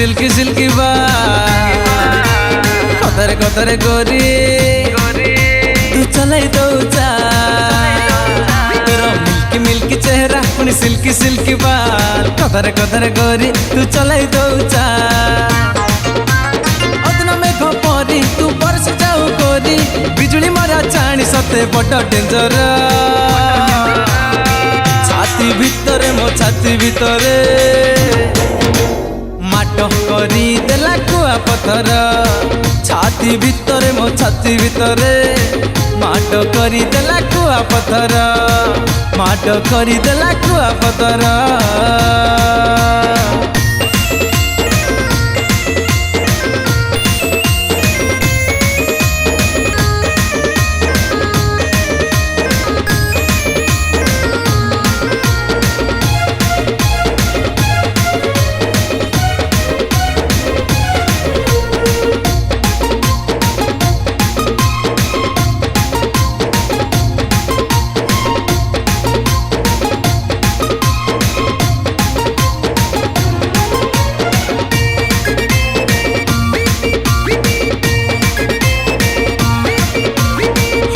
Silky silky बा कतरे कतरे गोरी तू चलाई दौचा मिल्की मिल्की चेहरा पुणी सिल्की सिल्की बाल कतरे कतरे गोरी तू चलाई दौचा अदना मेघ परी तू बरस जाऊ गोरी बिजुली मरा चाणी सते बड़ डेंजर छाती भितरे मो छाती भितरे माट करी देला कुआ पथर छाती भितरे मो छाती भितरे माट करी देला कुआ पथर माट करी देला कुआ पथर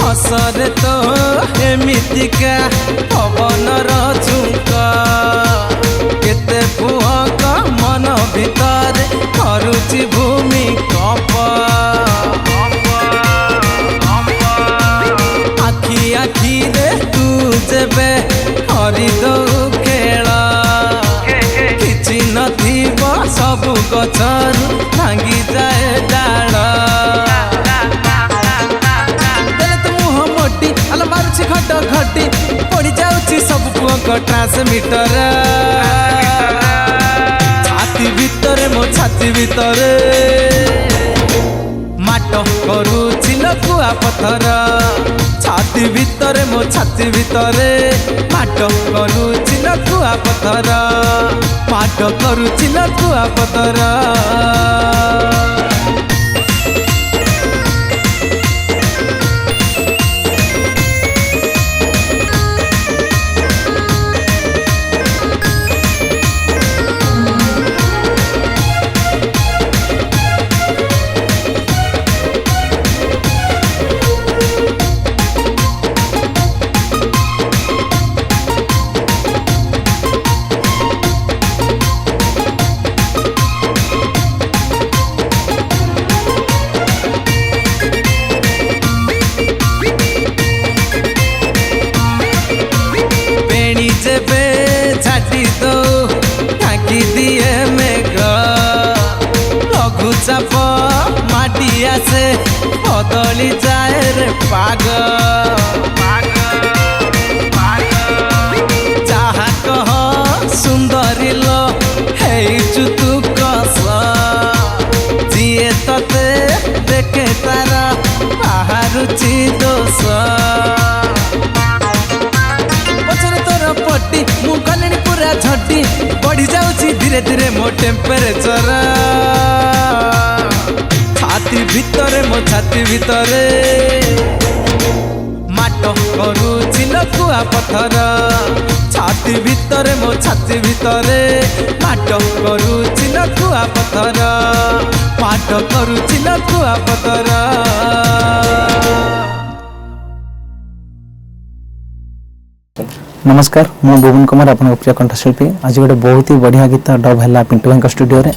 हसरे तो एमितिका पवन झुंका केते पुहक मन भितर करुची भूमि कप आखि आखि रे तू जेबे हरि दो खेल किछि नथिब सबु गछरु भांगी जाए डाल खट खटी पड़ी जाऊँ सब पुओं ट्रांसमीटर छाती भितरे मो छाती भितरे माट करुछि लकुआ पथर छाती भितरे मो छाती भितरे माट करुछि लकुआ पथर माट करुछि लकुआ पथर छाटी दो ढाकी दिए मेघ लघुचाप माटी आसे बदली जाए रे पाग जहा कह सुंदरी लो हेचु तू कस जीए तते देखे तारा बाहरुची दोष पट्टी मु कले पूरा झटी बढ़ी जाऊँ धीरे धीरे मो टेम्परेचर छाती भितरे मो छाती भितरे माट करुछि लकुआ पथर छाती भितरे मो छाती भितरे माट करुछि लकुआ पथर माट करुछि लकुआ पथर नमस्कार मु भुवन कुमार आपन प्रिय कंठशिल्पी आज गोटे बहुत ही बढ़िया गीत डब है पिंटू भाई स्टूडियो रे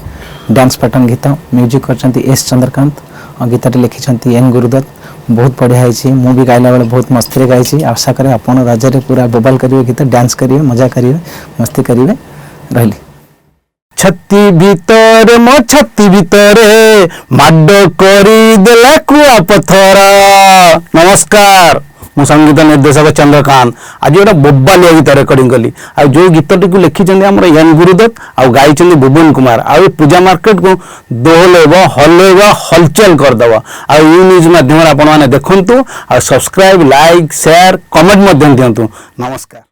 डांस पैटर्न गीत म्यूजिक कर एस चंद्रकांत और गीत लिखिं एन गुरुदत्त बहुत बढ़िया है मु भी गाइला बेले बहुत मस्ती गाई आशा करे आपन राज्य पूरा बोबाल करेंगे गीत डांस करेंगे मजा करेंगे मस्ती करेंगे रही छत्ती भितर मो छत्ती भितरे माड करी देला कुआ पथर नमस्कार मु संगीत निर्देशक चंद्रकांत आज गोटे बोबालिया गीत रेकर्डिंग कली आ जो गीतटी को लिखिं आम एन गुरुदत्त आ गाई भुवन कुमार आ पूजा मार्केट को दोहलेब हलेब हलचल करदेव आ न्यूज माध्यम आपण मैंने देखु आ सब्सक्राइब लाइक शेयर कमेंट दिंतु नमस्कार।